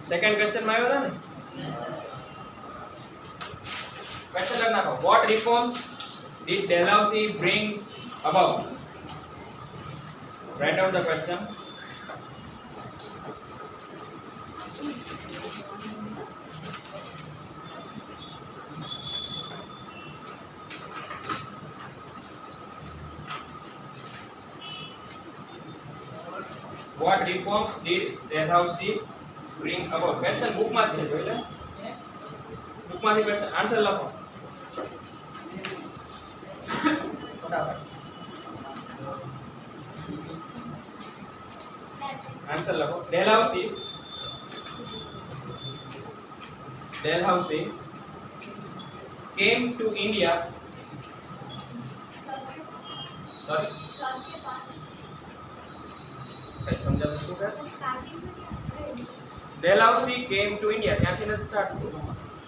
Second question में आयो था ने क्वेश्चन लगना को what reforms did Dalhousie bring about right out the question What reforms did Dalhousie bring about? Question book માં છે જોઈ લે book માંથી question આન્સર લખો ફટાફટ આન્સર લખો Dalhousie came to India sorry કઈ સમજાતું શું કહે Dalhousie came to India ત્યાંથી જ સ્ટાર્ટ કરો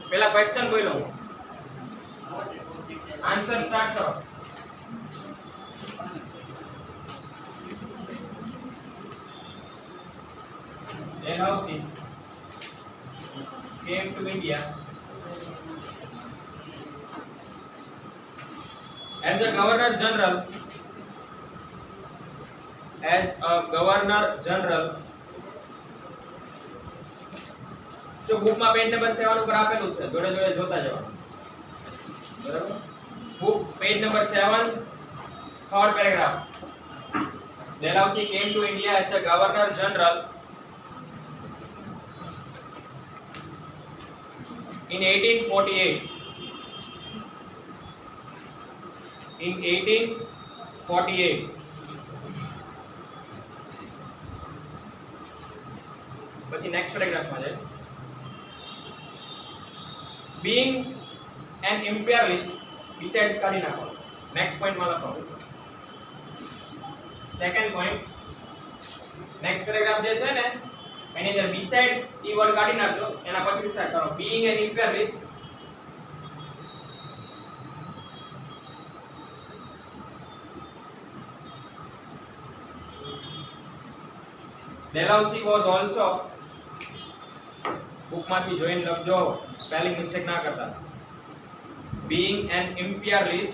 પહેલા ક્વેશ્ચન બોલો આન્સર સ્ટાર્ટ કરો Dalhousie came to India as a governor general जो बुक में पेज नंबर 7 ऊपर आपेलू છે જોડે જોડે જોતા જવાનું બરાબર book page number 7 third paragraph Dalhousie came to India as a governor general in 1848 પછી નેક્સ્ટ પેરેગ્રાફ માં જાય being an imperialist besides કાઢી નાખો નેક્સ્ટ પોઈન્ટ માં લખો સેકન્ડ પોઈન્ટ નેક્સ્ટ પેરેગ્રાફ જે છે ને એની અંદર beside ઈ વર્ડ કાઢી નાખજો એના પછી ડિસાઈડ કરો being an imperialist Dalhousie was also book માંથી જોઈન લખજો સ્પેલિંગ મિસ્ટેક ના કરતા being an imperialist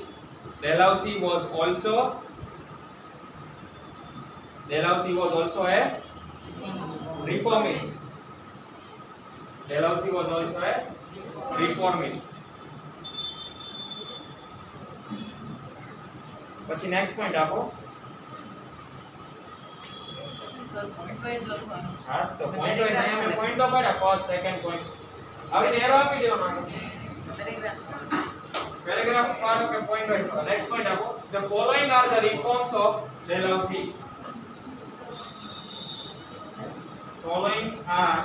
Dalhousie was also a reformist Dalhousie was also a reformist પછી નેક્સ્ટ પોઈન્ટ આપો पॉइंट वाइज લખવાનું હા તો પોઈન્ટ વાઇઝ અહીંયા મેં પોઈન્ટ તો પાડ્યા ફર્સ્ટ સેકન્ડ પોઈન્ટ હવે એરો આપી દેવાનો પેરેગ્રાફ પાડો કે પોઈન્ટ વાઇઝ નેક્સ્ટ પોઈન્ટ આપો the following are the reforms of Dalhousie following are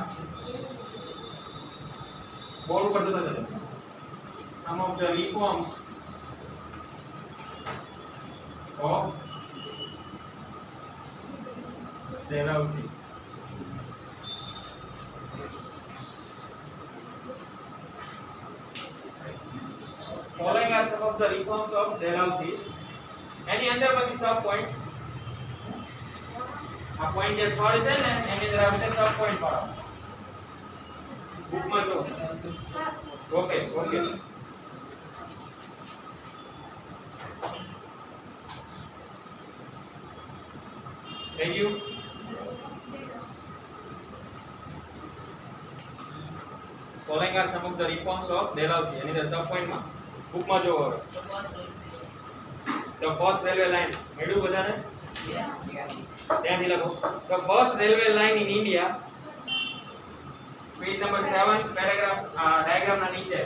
બોલ ઉપર જતા જતા some of the reforms of Dalhousie following are some of the reforms of Dalhousie any અંદર પછી સબ પોઈન્ટ આ પોઈન્ટ જે થર્ડ છે ને એની અંદર આપણે સબ પોઈન્ટ પાડો બુક માં જો okay thank you following are some of the reforms of Dalhousie એની અંદર સબ પોઈન્ટ માં બુક માં જો the first railway line મેળ્યું બધાને ત્યાંથી લખો the first railway line in India page number 7 paragraph diagram ના નીચે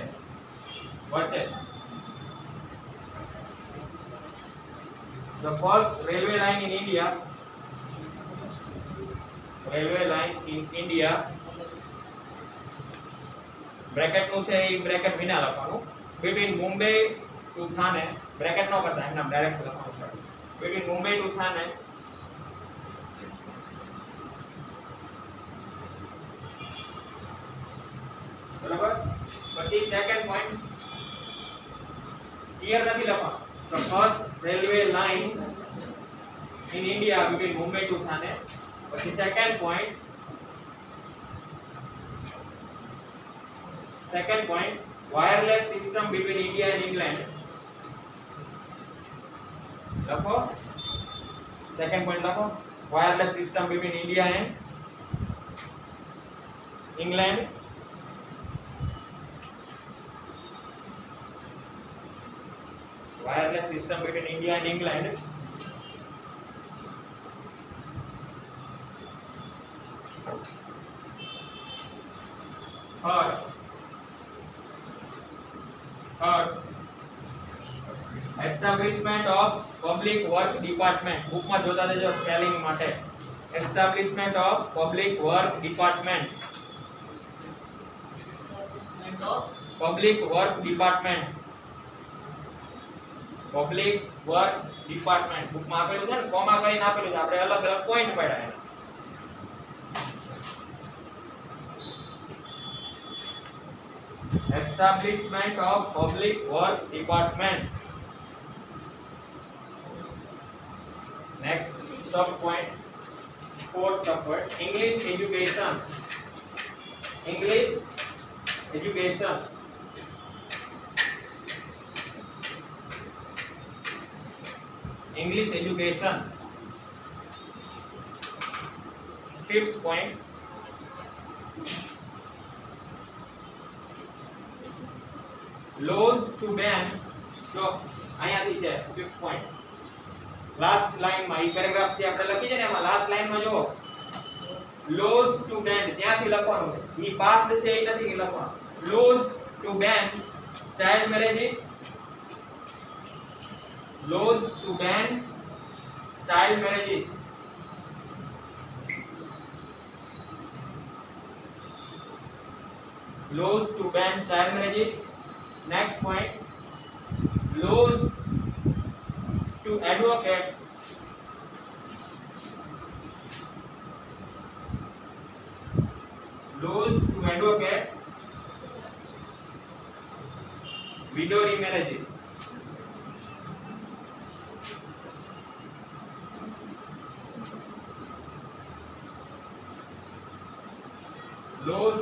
વચ્ચે the first railway line in India bracket નું છે એ બ્રેકેટ વિના લખવાનું between Mumbai to Thane bracket નો કરતા એમ ડાયરેક્ટ લખવાનું છે between Mumbai to Thane બરાબર પછી સેકન્ડ પોઈન્ટ ક્લિયર નથી લખવાનું the first railway line in India between Mumbai to Thane પછી second point Second point, wireless system between India and England. લખો. Second point લખો. Wireless system between India and England. Wireless system between India and England. Third, establishment of public work department. book માં જોતા રહેજો spelling માટે. Establishment of public work department. Public work department. Public work department. book માં આપેલું છે ને, comma કરીને આપેલું છે, આપણે અલગ અલગ પોઈન્ટ પાડ્યા છે. Establishment of public work department. Next sub point, fourth sub point, English education. English education. English education. Fifth point, laws to ban. જો અહીંયાથી છે ફિફ્થ પોઈન્ટ, લાસ્ટ લાઈનમાં ઈ પેરેગ્રાફ છે આપણે લખી છે ને, એમાં લાસ્ટ લાઈનમાં જો laws to ban ત્યાંથી લખવાનું છે. ઈ પાસ્ટ છે એ નથી લખવાનું. laws to ban child marriages. laws to ban child marriages. laws to ban child marriages. Next point, laws to advocate. Laws to advocate widow remarriages. Laws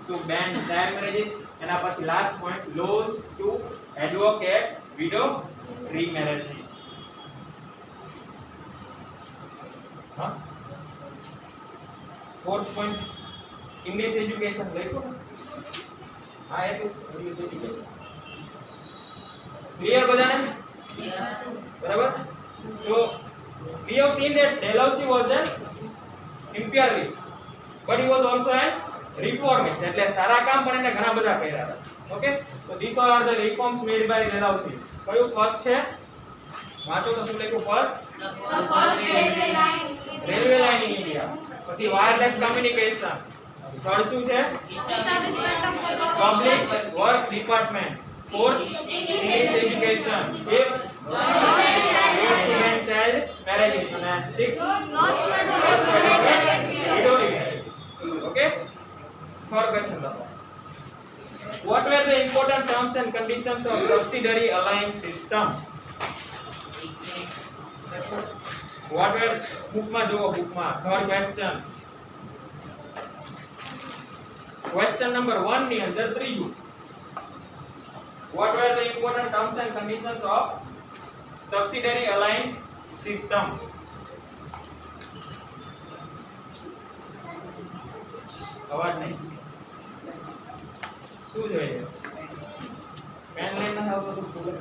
to ban child marriages. એના પછી last point, laws to advocate widow remarriages. હા, fourth point, English education લખ્યું ને? હા, એટલું English education. Clear બધાને? બરાબર? So we have seen that Dalhousie was an imperialist, but he was also an reformist. એટલે સારા કામ પણ એને ઘણા બધા કર્યા હતા. Okay, so these are the reforms made by Dalhousie. કયું ફર્સ્ટ છે? વાંચો તો શું લખ્યું? First railway line in India. પછી વાયરલેસ કમ્યુનિકેશન. થર્ડ શું છે? Public work department. Fourth English education. Fifth child marriages. અને sixth widow marriages. Okay, third question. What were the important terms and conditions of subsidiary alliance system? What were book માં જો book માં third question. Question number 1 ની અંદર ત્રીજું. What were the important terms and conditions of subsidiary alliance system? અવાજ નહીં. શું જોઈએ? પેન લઈને આવતો તો ખબર.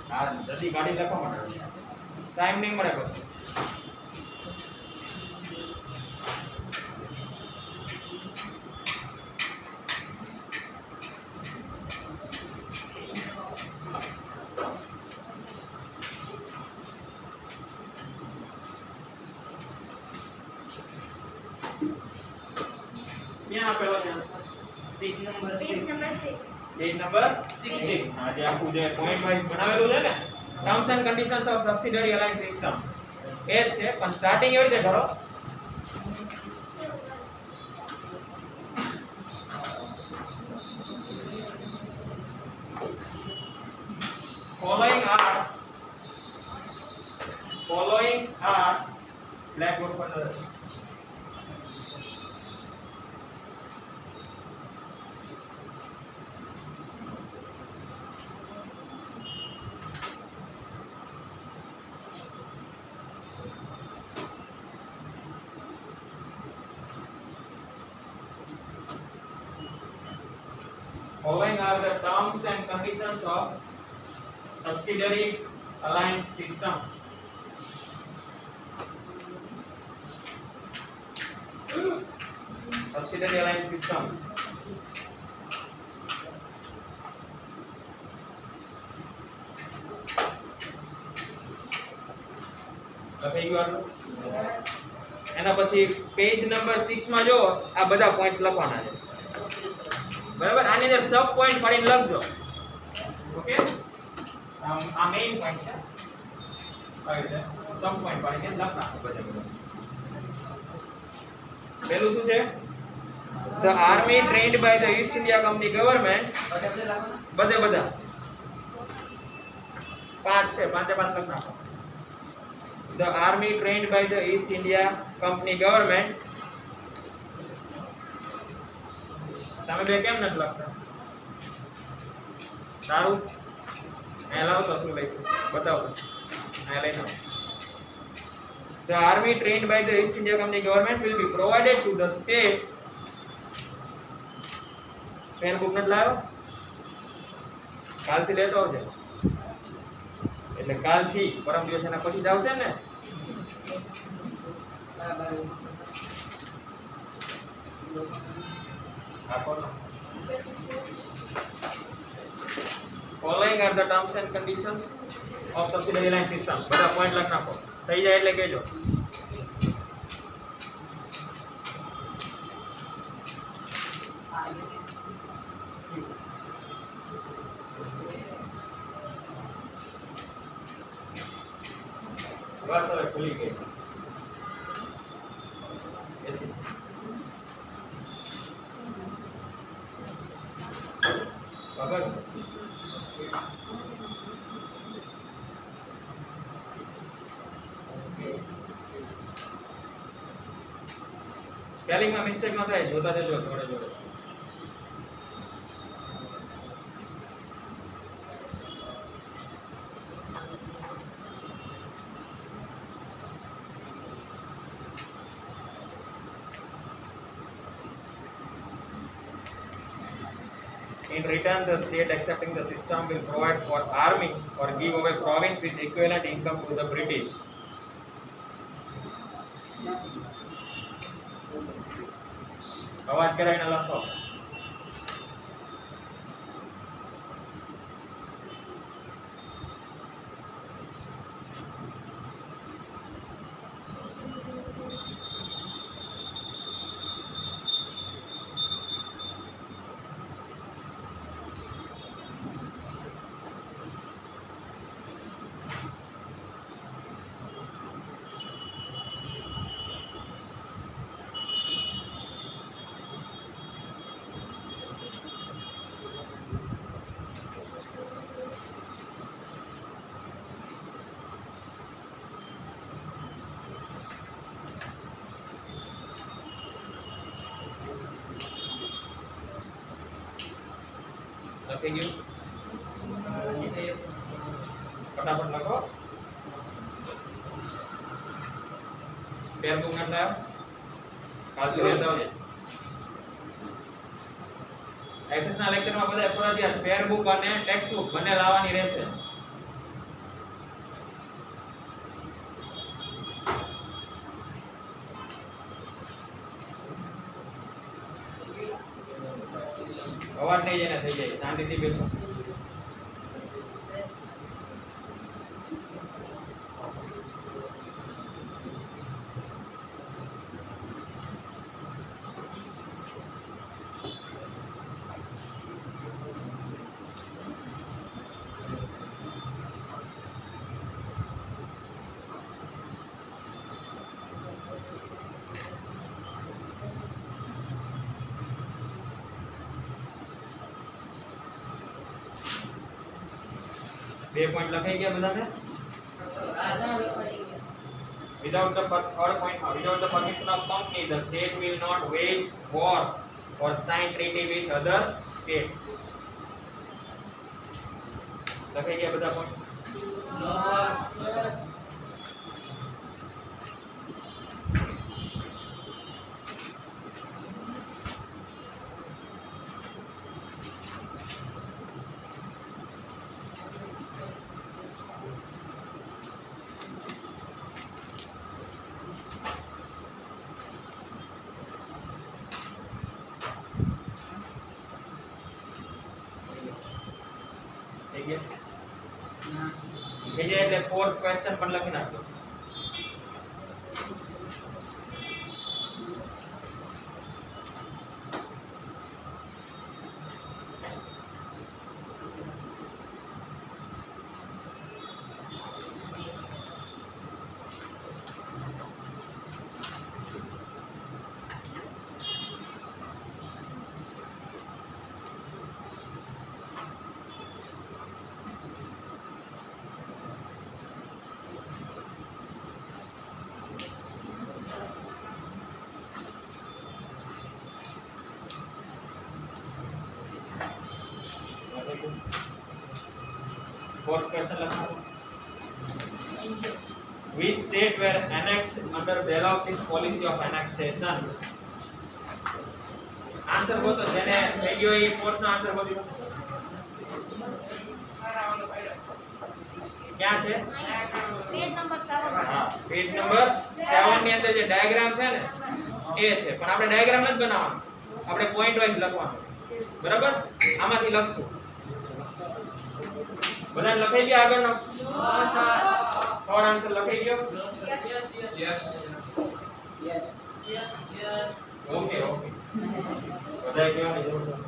હા, જલ્દી ગાડી લખવા માટે ટાઈમ નહીં મળે પછી. ક્યાં આપેલો છે? Page number 6. હા, જે આખું જે પોઈન્ટ વાઇઝ બનાવેલું છે ને, terms and conditions of subsidiary alliance system, એ જ છે. પણ સ્ટાર્ટિંગ એવી રીતે કરો, following are blackboard પર following are the terms and conditions of subsidiary alliance system. Subsidiary alliance system. લખાઈ ગયું આટલું? એના પછી પેજ નંબર 6 માં જો આ બધા પોઈન્ટ્સ લખવાના છે, બરાબર? આની અંદર સબ પોઈન્ટ પાડીને લખજો. ઓકે, આ મેઈન પોઈન્ટ છે, આવી રીતે સબ પોઈન્ટ પાડીને લખના બધા બધા. પહેલું શું છે? The army trained by the East India Company government. બધે બધા પાંચ છે, પાંચે પાંચ લખ નાખો. The army trained by the East India Company government. તમે બે કેમ નથી લખતા? સારું, અહીંયા લાવો તો શું લખ્યું બતાવો, અહીંયા લઈ આવો. The army trained by the East India Company government will be provided to the state. Pen book નથી લાવ્યો? કાલથી લેતો આવજે, એટલે કાલથી પરમ દિવસ એના પછી જ આવશે ને. Following are the terms and conditions of subsidiary alliance system. બધા પોઈન્ટ લખ નાખો, થઈ જાય એટલે કહેજો. બસ હવે ખુલી ગઈ. ખબર છે? સ્પેલિંગમાં મિસ્ટેક ન થાય, જોતા જજો જોડે જોડે. In return, the state accepting the system will provide for army or give away province with equivalent income to the British. અવાજ કરાવીને લખો. લખી ગયું? ફટાફટ લખો. પેન બુક નથી લાવ્યો? કાલથી લેતા આવજે. એસએસ ના લેક્ચરમાં બધા ફરજિયાત ફેર બુક અને ટેક્સ્ટ બુક બંને લાવવાની રહેશે. અવાજ નહીં જાય ને થઈ જાય, શાંતિથી બેસો. બે પોઈન્ટ લખાઈ ગયા બધાને? Without the third point, without the permission of company, the state will not wage war or sign treaty with other state. લખાઈ ગયા બધા પોઈન્ટ? फोर्थ क्वेश्चन પણ લખી નાખજો. Fourth question લખો. Which state were annexed under Dalhousie's policy of annexation? Answer ગોતો જેને થઈ ગયો એ ફોર્થ નો આન્સર ગોતી લો. ક્યાં છે? Page number 7. હા, પેજ નંબર 7 ની અંદર જે ડાયાગ્રામ છે ને એ છે, પણ આપણે ડાયાગ્રામ નથી બનાવવાનો, આપણે પોઈન્ટ વાઇઝ લખવાનું. બરાબર? આમાંથી લખશું. બધાને લખાઈ ગયા આગળનો? થર્ડ આન્સર લખાઈ ગયો? Okay okay. બધાએ કહેવાની જરૂર નથી.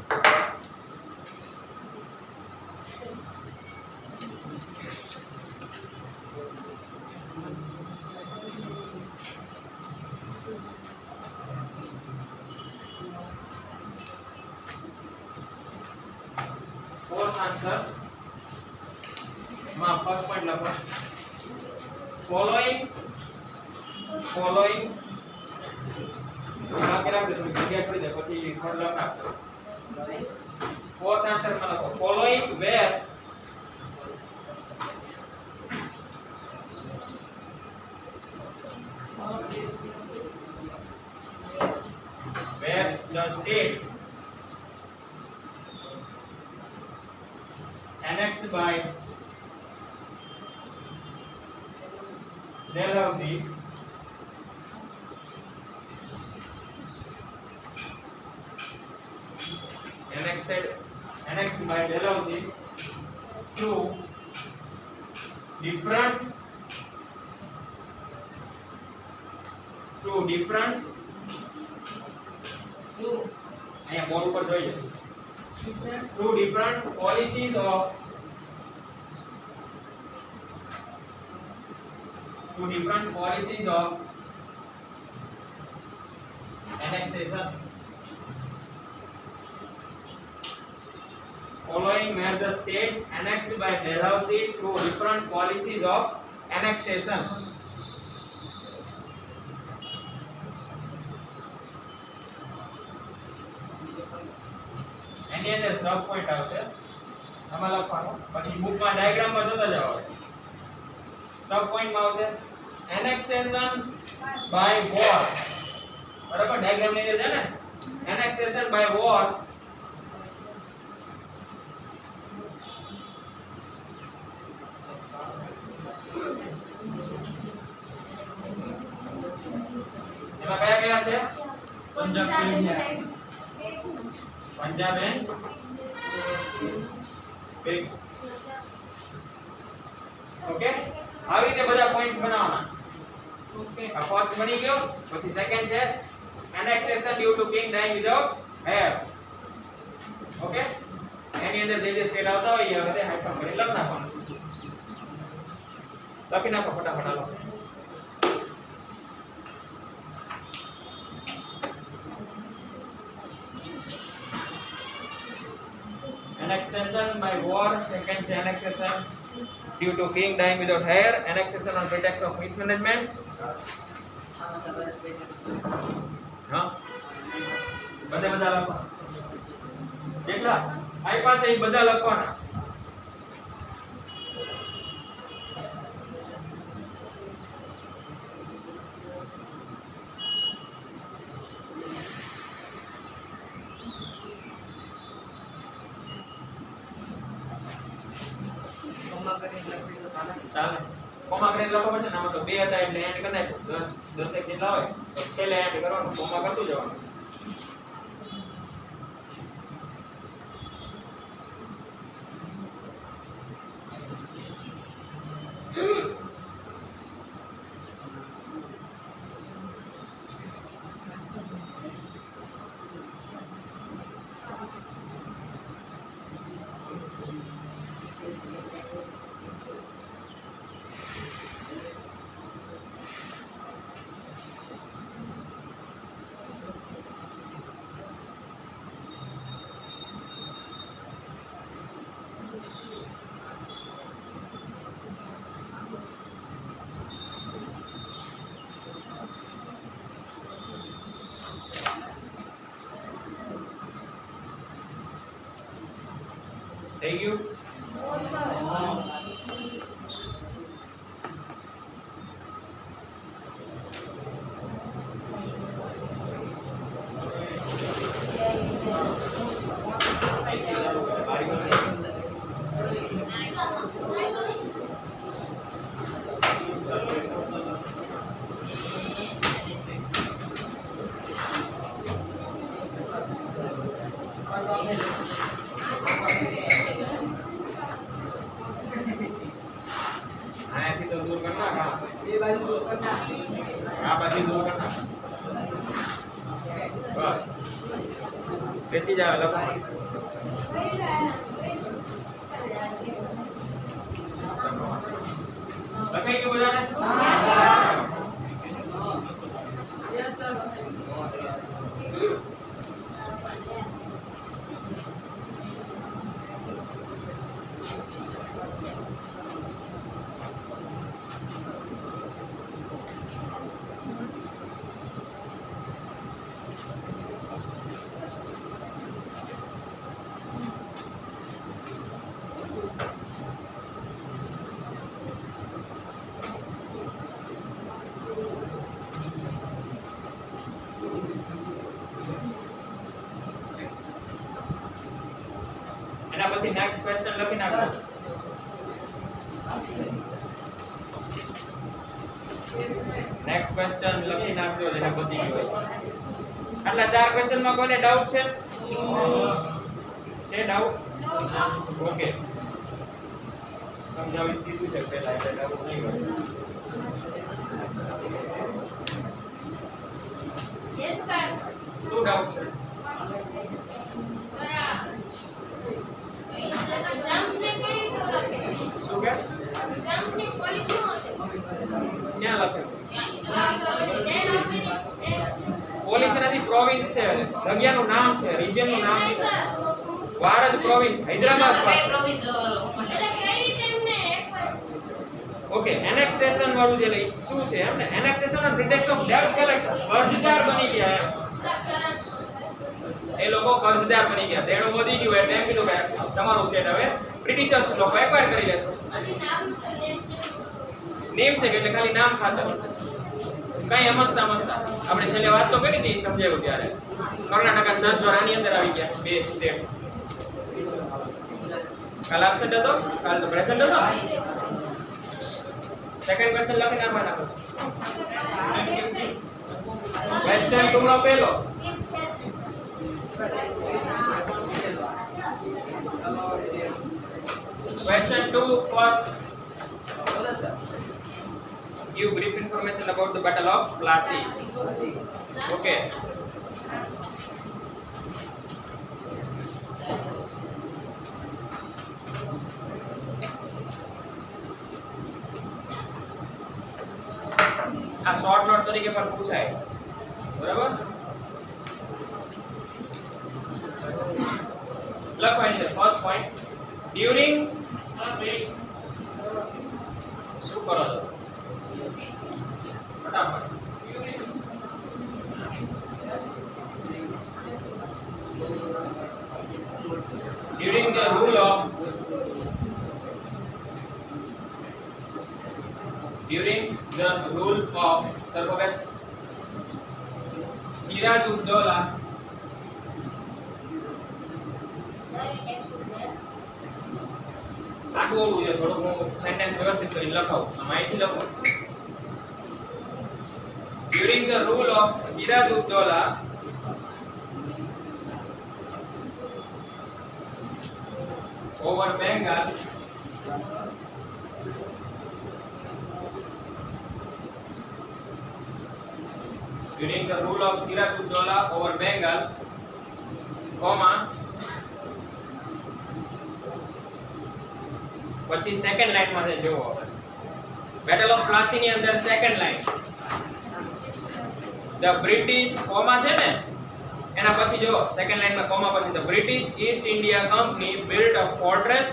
Fourth answer માં ફર્સ્ટ પોઈન્ટ લખો. ફોલોઈંગ આ કેરા દે જગ્યા છોડી દે પછી થર્ડ લખ નાખજો. ફોર્થ આન્સર માં લખો following were the states annexed by Dalhousie annexed by Dalhousie to different અહીંયા બોર્ડ ઉપર જોઈ લો. Through different policies of annexation. Following were the states annexed by Dalhousie through different policies of annexation. એની અંદર સબ point આવશે આમાં લખવાનું, પછી બુકમાં diagram પર જોતા જાવ. સબ પોઈન્ટ માં આવશે annexation by war. બરાબર? ડાયાગ્રામ ની અંદર છે ને annexation by war એમાં કયા કયા છે? Punjab and bang. ઓકે, આવી રીતે બધા પોઈન્ટ્સ બનાવવાના. ઓકે, આ ફર્સ્ટ બની ગયો. પછી સેકન્ડ છે annexation due to king dying without heir. Okay, એની અંદર જે સ્ટેટ આવતા હોય એ હવે હાઇફન કરી લખ નાખવાનું. લખી નાખો ફટાફટ. હાલો. Annexation by war, second છે annexation due to king dying without heir, annexation on pretext of mismanagement. હા, બધા લખવાના. કેટલા આઈ પાસે એ બધા લખવાના. ચાલે. કોમા કરીને લખો પડશે ને. આમાં તો 2 હતા એટલે એન્ડ કરી નાખો. 10 એક જેટલા હોય તો છેલ્લે એન્ડ કરવાનું, કોમા કરતું જવાનું. થઈ ગયું આયાથી તો દૂર કર નાખ આ બાજુ દૂર કર નાખ બસ બેસી જાવ લખો લખાઈ ગયું બધાને Yes, sir. એના પછી નેક્સ્ટ ક્વેશ્ચન લખી નાખો નેક્સ્ટ ક્વેશ્ચન લખી નાખજો જેને બધી હોય આટલા ચાર ક્વેશ્ચન માં કોઈને ડાઉટ છે ડાઉટ ઓકે સમજાવી દીધું છે પહેલા એટલે ડાઉટ નહીં હોય Yes, sir. શું ડાઉટ છે શું કે ક્યાં લખેલું પોલીસ નથી પ્રોવિન્સ છે જગ્યાનું નામ છે રિજનનું નામ છે ભારત પ્રોવિન્સ હૈદરાબાદ પાસે ઓકે એનેક્સેશન વાળું જે લઈ શું છે એમ ને એનેક્સેશન ઓન પ્રિટેક્સ ઓફ ડેટ કલેક્શન કર્જદાર બની ગયા એમ એ લોકો કર્જદાર બની ગયા દેણું વધી ગયું એટલે એમ કીધું કે તમારું સ્ટેટ હવે બ્રિટિશર્સ લોકો એક્વાયર કરી લેશે નેમ છે એટલે ખાલી નામ ખાતર કઈ સમજતા આપણે છેલ્લે વાત તો કરી હતી સમજાવ્યું ત્યારે કર્ણાટક અને તંજોર આની અંદર આવી ગયા બે સ્ટેટ કાલ એબ્સેન્ટ હતો કાલ તો પ્રેઝન્ટ હતો સેકન્ડ ક્વેશ્ચન લખી નાખવાના ક્વેશ્ચન 2 નો પહેલો Question 2 first. Give brief information about the Battle of Plassey. Okay. આ શોર્ટ નોટ તરીકે પણ પૂછાય બરાબર લખો એની ફર્સ્ટ પોઈન્ટ ડ્યુરિંગ શું કરો છો ફટાફટ during the rule of Sarfaraz Siraj-ud-Dawla આટલું ઓલું છે થોડું હું સેન્ટેન્સ વ્યવસ્થિત કરીને લખાવું આ માહિતી લખો during the rule of Siraj-ud-Dawla over Bengal during the rule of Siraj-ud-Dawla over Bengal comma પછી સેકન્ડ લાઈન માં છે જોવો બેટલ ઓફ પ્લાસી ની અંદર second line the British comma છે ને એના પછી જો સેકન્ડ લાઈન માં કોમા પછી the British East India company built a fortress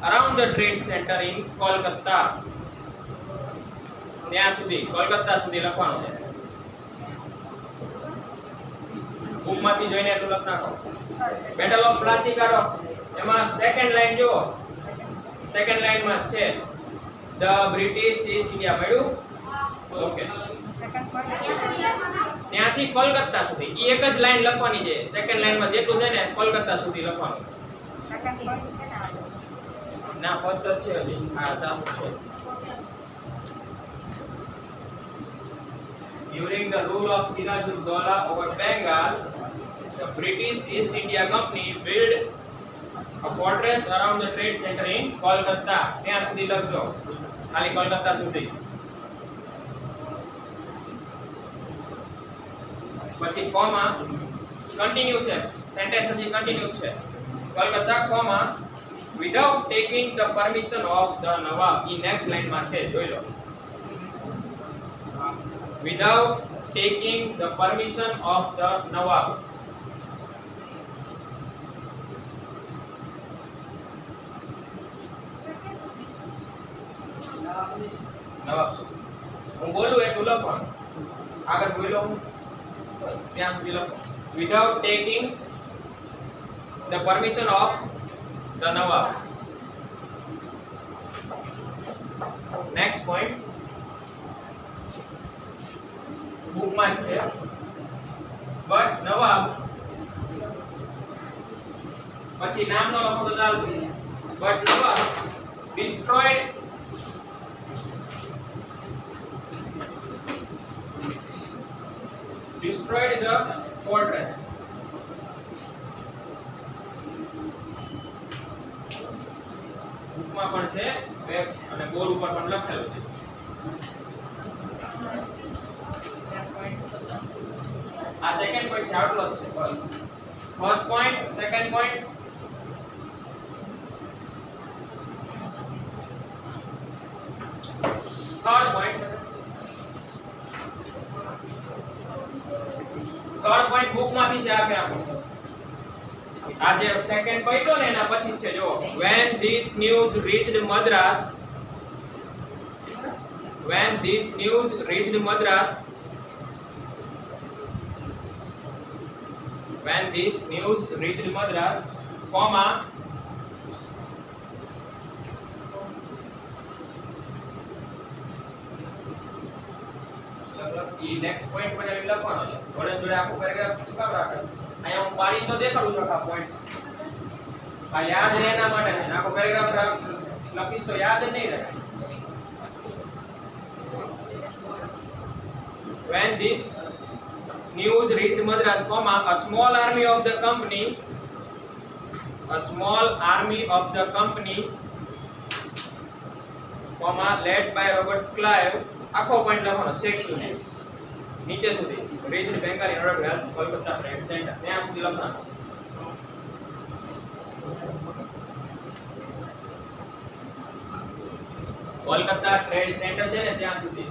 around the trade centre in Kolkata ત્યાં સુધી કોલકાતા સુધી લખવાનું છે બુકમાંથી જોઈને એટલું લખ નાખો બેટલ ઓફ પ્લાસી કાઢો એમાં સેકન્ડ લાઈન જુઓ, સેકન્ડ લાઈનમાં છે ધ બ્રિટિશ ઈસ્ટ ઇન્ડિયા મળ્યું. ઓકે, ત્યાંથી કોલકાતા સુધી ઈ એક જ લાઈન લખવાની છે. સેકન્ડ લાઈનમાં જેટલું છે ને કોલકાતા સુધી લખવાનું. ના, ફર્સ્ટ જ છે હજી. આ ચાલુ છે. During the rule of Sirajuddaula over Bengal, the British East India Company built a fortress around the trade center in Kolkata. ત્યાં સુધી લખજો, ખાલી કોલકાતા સુધી. પછી કોમા કન્ટિન્યુ છે, સેન્ટેન્સ હજી કન્ટિન્યુ છે. Kolkata comma without taking the permission of the Nawab. E next લાઈનમાં છે, જોઈ લો. Without taking the permission of the Nawab. નવાબ હું બોલું એટલું લખવાનું, આગળ બોલો હું ત્યાં સુધી લખો. Without taking the permission of the Nawab. Next point, બુકમાં છે બટ નવાબ, પછી નામ નો લખો તો ચાલશે. But Nawab destroyed the fortress. બુકમાં પણ છે, બેક અને બોર્ડ ઉપર પણ લખેલું છે. આ સેકન્ડ પોઈન્ટ છે, આટલો જ છે બસ. First point, second point, third point. Third point બુકમાંથી છે, આપે આપો. આ જે સેકન્ડ પોઈન્ટ હતો ને એના પછી છે, જો when this news reached Madras, when this news reached Madras, when this news reached Madras, comma, E next point પર આવી લખવાનો છે. જોડે જોડે આખું પેરેગ્રાફ શું કામ રાખે છે? અહીંયા હું પાડી તો દેખાડું છું આખા પોઈન્ટ્સ. આ યાદ રહે એના માટે છે. આખો પેરેગ્રાફ લખીશ તો યાદ જ નહીં રહે. When this news reached Madras, comma, a small army of the company, comma, led by Robert Clive, આખો પોઈન્ટ લખવાનો છેક સુધી, નીચે સુધી, reached Bengal in order to help Kolkata trade center. ત્યાં સુધી લખવાનું. કોલકાતા ટ્રેડ સેન્ટર છે ને ત્યાં સુધી.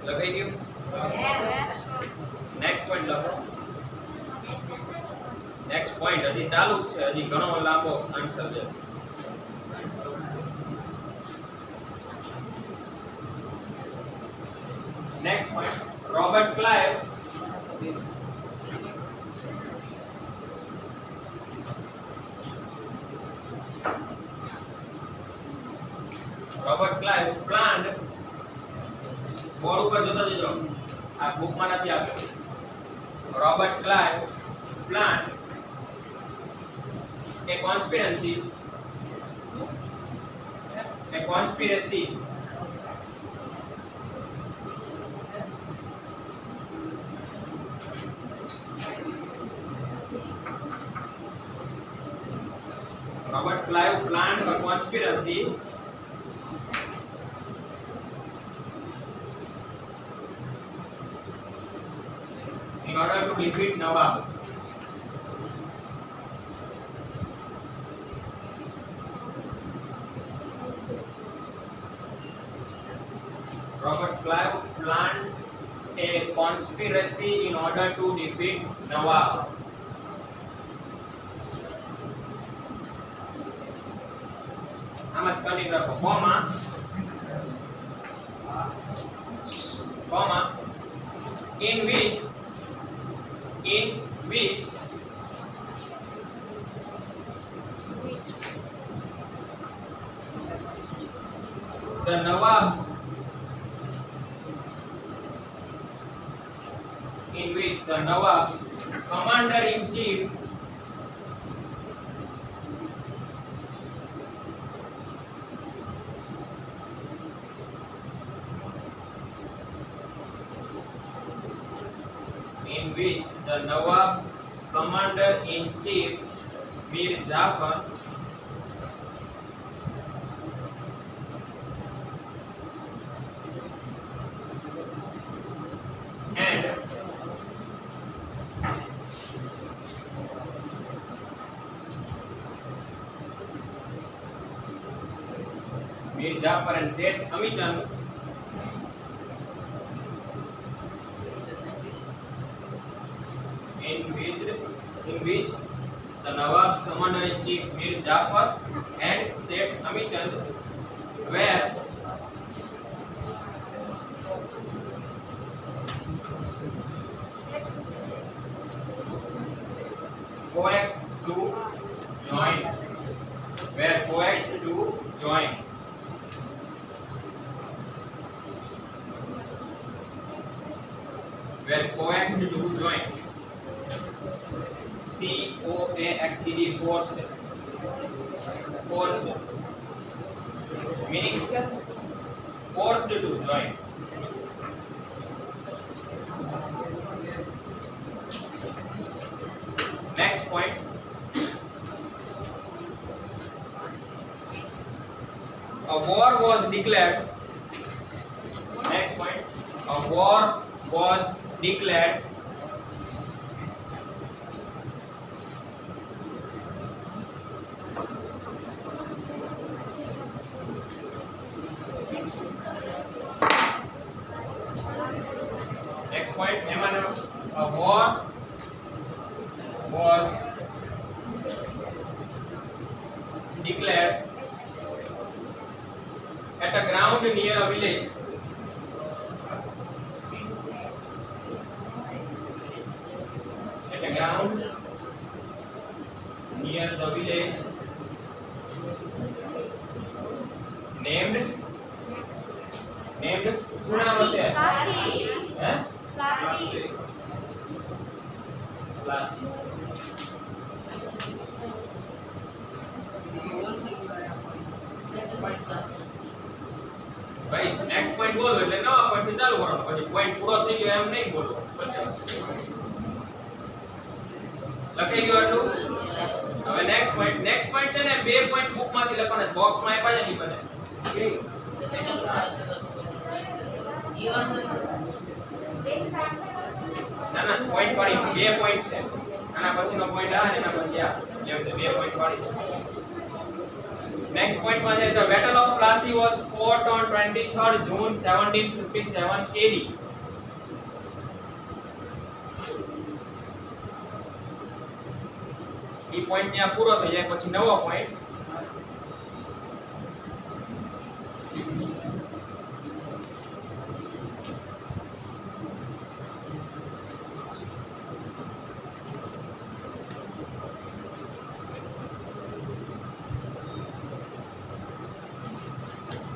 લખાઈ ગયું? નેક્સ્ટ પોઈન્ટ લખો. નેક્સ્ટ પોઈન્ટ હજી ચાલુ જ છે, હજી ઘણો લાંબો આન્સર છે. Next point, Robert Clive planned, board ઉપર જોતા જજો, આ બુકમાં નથી આપ્યો. Robert Clive planned a conspiracy Robert Clive planned a conspiracy in order to defeat Nawab. conspiracy in order to defeat Nawab. આમાં કની રાખો comma in which the Nawabs commander in chief Mir Jafar and Seth Amichand in which the Nawab's commander-in-chief Mir Jafar and Seth Amichand were coaxed to join. C-O-A-X-E-D, forced. Meaning just forced to join. Next point. A war was declared. Next point. A war was declared a war was declared at a ground near a village. At a ground near the village named શું નામ હશે? હે? Plastic. ભાઈ next point બોલો એટલે નવા point થી ચાલુ કરવાનો પછી પોઈન્ટ પૂરો થઈ ગયો એમ નહીં બોલો લખાઈ ગયો આટલું હવે નેક્સ્ટ પોઈન્ટ છે ને બે પોઈન્ટ બુક માંથી લખવાના બોક્સ માં આપ્યા છે નહીં બને ના પોઈન્ટ પાડી બે પોઈન્ટ છે આના પછીનો પોઈન્ટ આ અને એના પછી આ જેમ બે પોઈન્ટ પાડી નેક્સ્ટ પોઈન્ટ માં છે the battle of Plassey was fought on 23rd June 1757 AD. E point ત્યાં પૂરો થઈ જાય પછી નવો પોઈન્ટ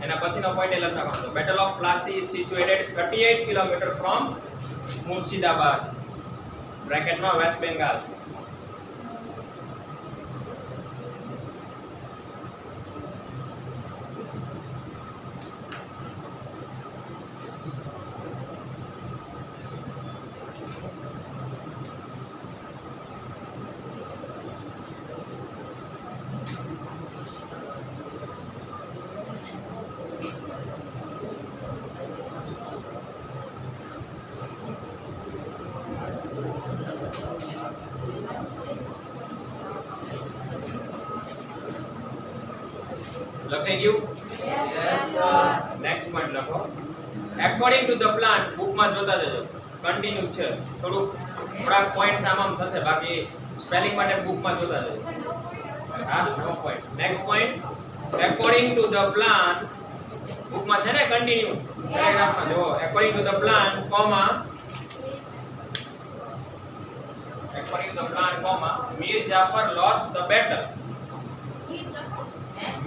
એના પછીનો પોઈન્ટ એ લખવાનો battle of Plassey is situated 38 kilometre from Murshidabad બ્રેકેટમાં વેસ્ટ બેંગાલ લખાઈ ગયું યસ સર નેક્સ્ટ પોઈન્ટ લખો according to the plan book માં જોતા જજો કન્ટિન્યુ છે. થોડાક પોઈન્ટ્સ આમ થશે, બાકી સ્પેલિંગ માટે બુકમાં જોતા જજો. હા, no point. Next point, according to the plan, બુકમાં છે ને કન્ટિન્યુ પેરેગ્રાફમાં જો, according to the plan comma, according to the plan, comma, Mir Jafar lost the battle.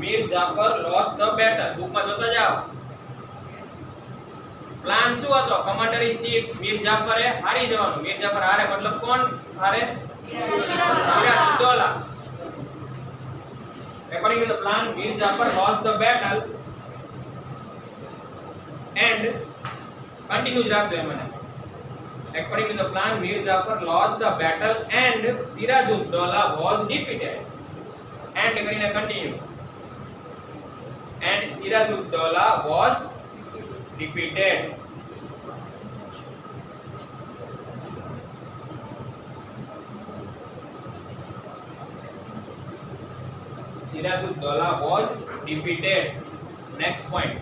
Mir Jafar lost the battle. Book માં જોતા જાઓ. પ્લાન શું હતો? કમાન્ડર ઇન ચીફ મીર જાફરે હારી જવાનું. મીર જાફર હારે મતલબ કોણ હારે? સિરાજઉદ્દૌલા. According to the plan, Mir Jafar lost the battle and continue રાખજો એમને. According to the plan, Mir Jafar lost the battle and Sirajuddaula was defeated. And કરીને continue. And Sirajuddaula was defeated. Sirajuddaula was defeated. Next point.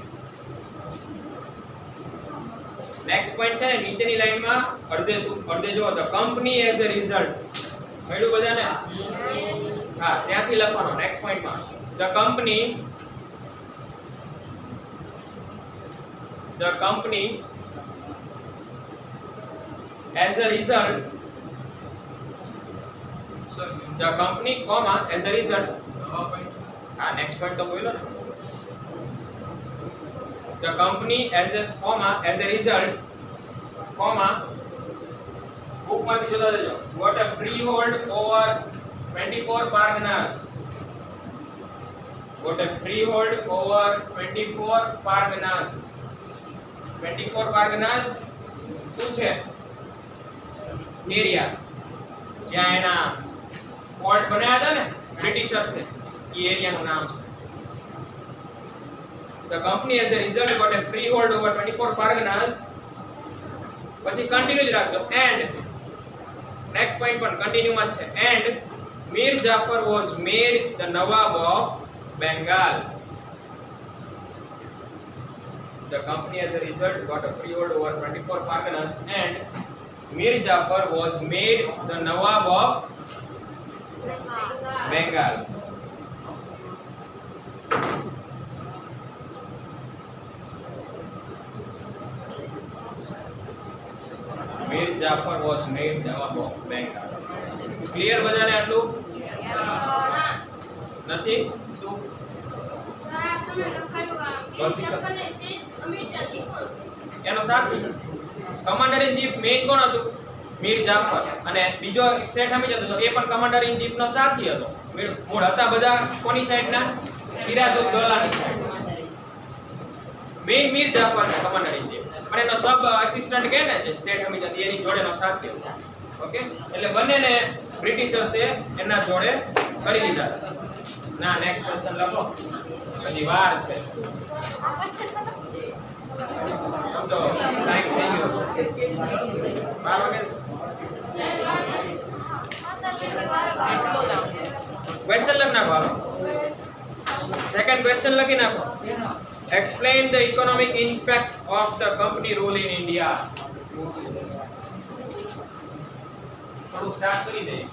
Next point છે ને નીચેની લાઈનમાં અડધે જો the company as a result મળ્યું બધાને. હા, ત્યાંથી લખવાનો નેક્સ્ટ પોઈન્ટમાં the company as a result, the company comma as a result. હા, નેક્સ્ટ પોઈન્ટ તો બોલ્યો ને. The company as a result, book માંથી જોતા જજો, got a freehold over 24 parganas. Got a freehold over 24 parganas. 24 parganas શું છે? એરિયા જ્યાં એના ફોર્ટ બનાવ્યા હતા ને બ્રિટિશર્સે, એ એરિયાનું નામ છે. The company as a result got a freehold over 24 parganas. પછી કન્ટિન્યુ જ રાખજો. And next point પણ કન્ટિન્યુ માં છે. And Mir Jafar was made the Nawab of Bengal. The company as a result got a freehold over 24 parganas and Mir Jafar was made the Nawab of Bengal. Mir Jafar was made Nawab of Bengal. Clear બધાને આટલું? નથી? શું? એનો સાથી commander in chief main કોણ હતું? મીર જાફર. અને બીજો એક સેટ હમી જતો એ પણ કમાન્ડર ઇન ચીફ નો સાથી હતો. મૂળ હતા બધા કોની સાઈડના? સિરાજઉદ્દૌલાની સાઈડ. મેઇન મીર જાફર ને કમાન્ડર ઇન ચીફ, પણ એનો સબ અસિસ્ટન્ટ કહે ને જે સેઠ હમીજાદી એની જોડેનો સાથી હતો. ઓકે, એટલે બંનેને બ્રિટિશર્સે એના જોડે કરી લીધા. ના, નેક્સ્ટ ક્વેશ્ચન લખો, હજી વાર છે. તો ટાઈમ થઈ ગયો. 12 વાગે ક્વેશ્ચન લખ નાખો. સેકન્ડ ક્વેશ્ચન લખી નાખો. Explain the economic impact of the company rule in India. થોડું સ્ટાર્ટ કરી દઈએ.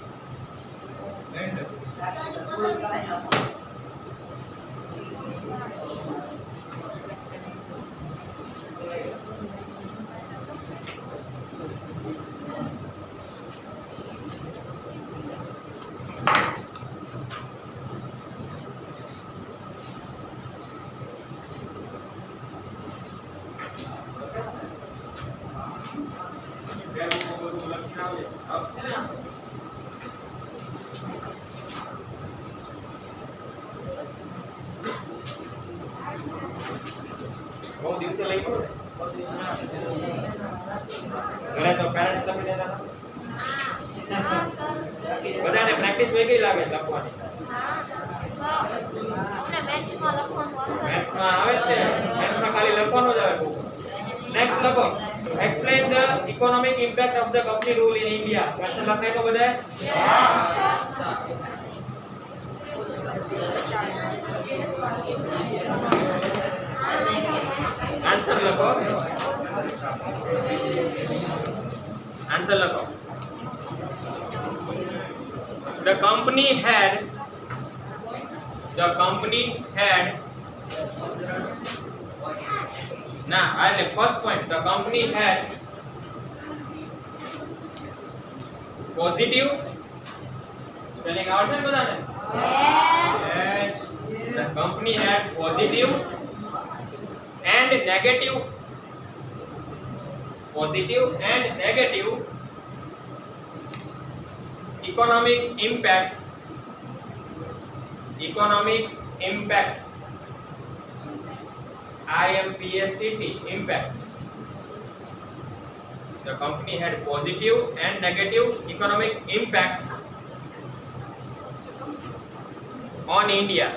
બહુ દિવસે લઈ પડો ઘરે તો પેરેન્ટ્સ લખી દેતા હતા. બધાને પ્રેક્ટિસ વહી ગઈ લાગે લખવાની. મેથ્સમાં આવે છે, મેથ્સમાં ખાલી લખવાનું જ આવે. નેક્સ્ટ લખો. Explain the economic impact of the company rule in India. Question લખાય તો બધાએ? આન્સર લખો. आंसर लगाओ. The company had ના એટલે first point the company had positive spelling આવડે છે ને બધાને? Yes. Yes. The company had positive and negative economic impact IMPACT impact. The company had positive and negative economic impact on India.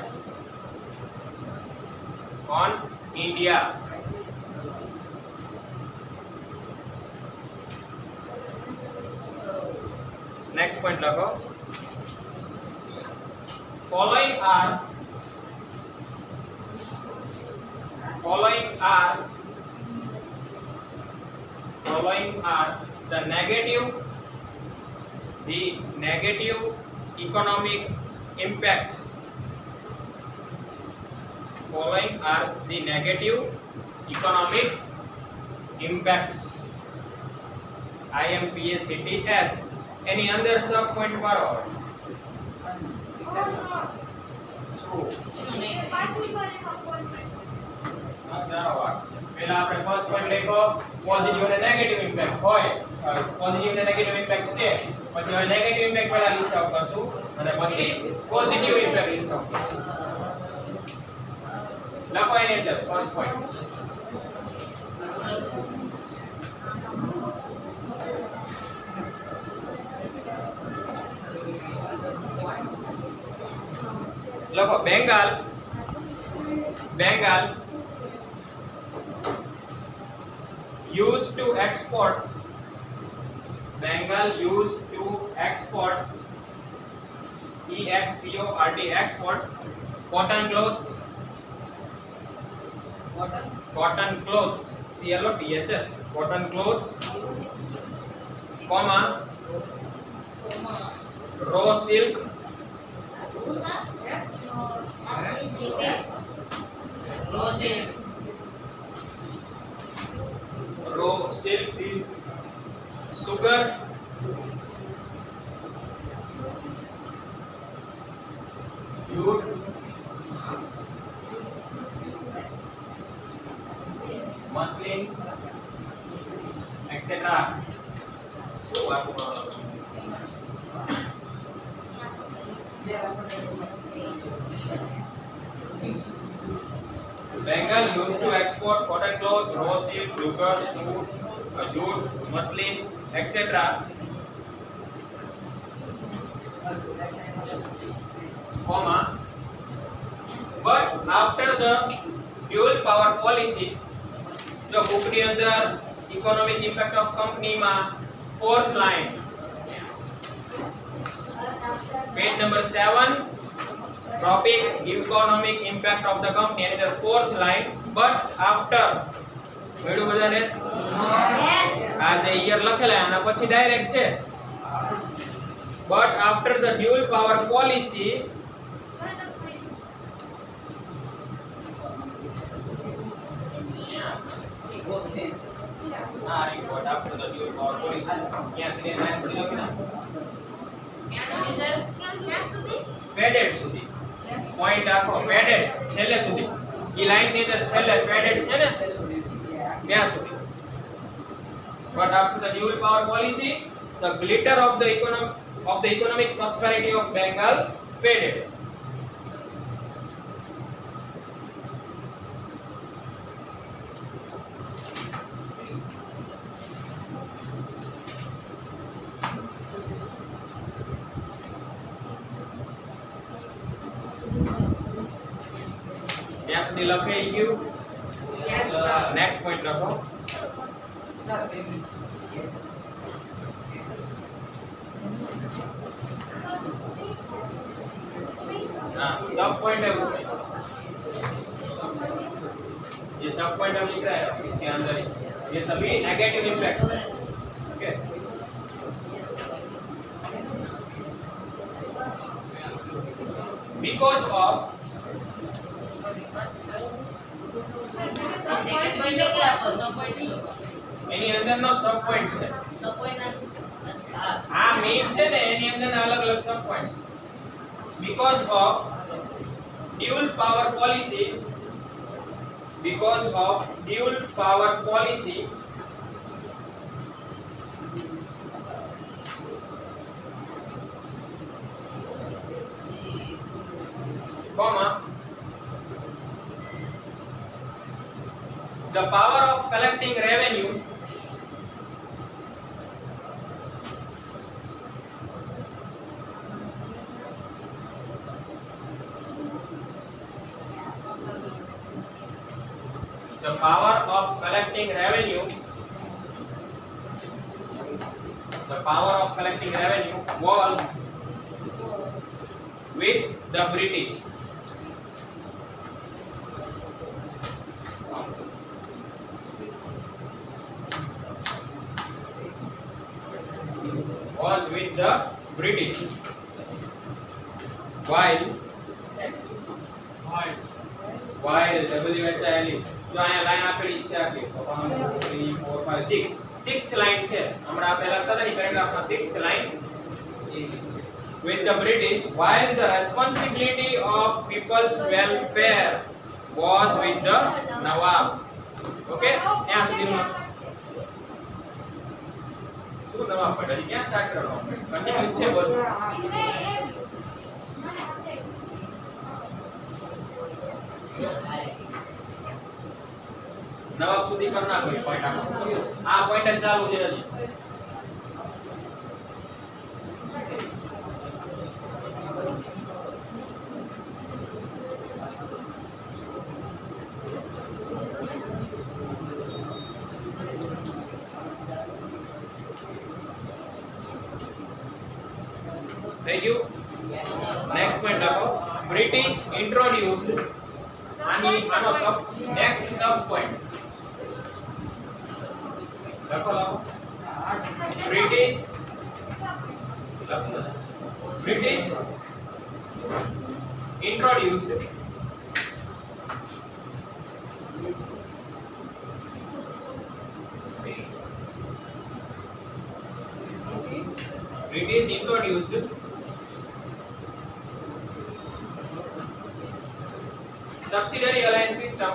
Next point लखो. Following are the negative economic impacts. Following are the negative economic impacts. IMPACTS. એની અંદર સબ point મારો આવે. એ પાછું કોને point. ચાલો વાત. પહેલા આપણે first point લખ્યો પોઝિટિવ અને નેગેટિવ ઇમ્પેક્ટ હોય. પોઝિટિવ અને નેગેટિવ ઇમ્પેક્ટ છે. પછી હવે નેગેટિવ ઇમ્પેક્ટ પહેલા લિસ્ટ આઉટ કરશું અને પછી પોઝિટિવ ઇમ્પેક્ટ લિસ્ટ આઉટ કરશું. લખો એની અંદર ફર્સ્ટ પોઈન્ટ. लखो Bengal used to export export cotton clothes CLOTHS cotton clothes comma raw silk That is repeat. raw silk sugar jute muslins etc. Bengal used to export cotton cloth, raw silk, sugar, jute, muslin, etc. Comma. But after the dual power policy, जो book ની અંદર economic impact of company માં fourth line, page number 7. Topic economic impact of the company and the fourth line but after મેળું બધાને Yes. આ જે year લખેલા આના પછી ડાયરેક્ટ છે but after the dual power policy but after the dual power policy ક્યાં સુધી line સુધી લખી ક્યાં સુધી? ફેડેડ સુધી પોઈન્ટ આખો ફેડેડ છેલ્લે સુધી ઈ લાઈન ની અંદર છેલ્લે ફેડેડ છે ને ત્યાં સુધી but after the dual power policy the glitter of the economic prosperity of Bengal faded. ત્યાં સુધી લખાઈ ગયું. નેક્સ્ટ પોઈન્ટ લખો. हाँ सब पॉइंट है उसमें ये सब पॉइंट हम लिख रहे हैं इसके अंदर ही ये सभी negative impact okay because of second point લખી આપો સબ પોઈન્ટ નહીં એની અંદરનો સબ પોઈન્ટ છે સબ પોઈન્ટ ના આ મેઇન છે ને એની અંદરના અલગ અલગ સબ point because of dual power policy comma the power of collecting revenue was with the British. While the બધી વચ્ચેલી જો અહીંયા લાઈન આપેલી છે આખી 1 2 3 4 5 6 સિક્સ્થ લાઈન છે હમણાં આપણે લખતા હતા ને પેરેગ્રાફમાં sixth line with the British while the responsibility of people's welfare was with the Nawab. Okay, ત્યાં સુધીનું શું નવાબ પટેલ ક્યાં સ્ટાર્ટ કરવાનું કન્ટિન્યુ છે બોલ નવાબ સુધી કર નાખો પોઈન્ટ આ પોઈન્ટ જ ચાલુ છે હજી થઈ ગયું નેક્સ્ટ પોઈન્ટ લખો બ્રિટિશ ઇન્ટ્રોડ્યુસ્ડ આનો સબ નેક્સ્ટ સબ પોઈન્ટ લખો British introduced subsidiary alliance system.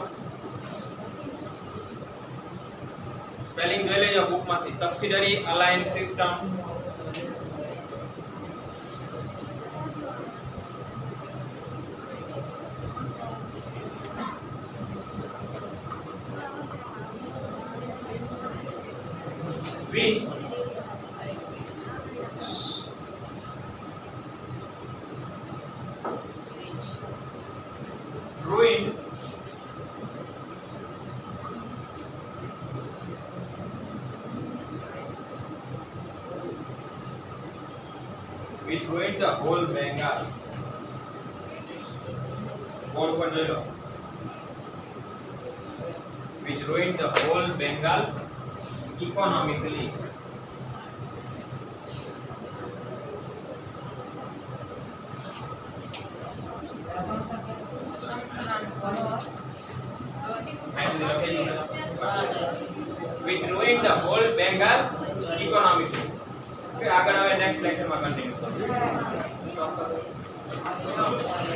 Spelling જોઈ લેજો બુકમાંથી subsidiary alliance system which ruined the whole Bengal. Board पर जोई लो which ruined the whole Bengal economically. which ruined the whole Bengal economically. फिर आगे next lecture में continue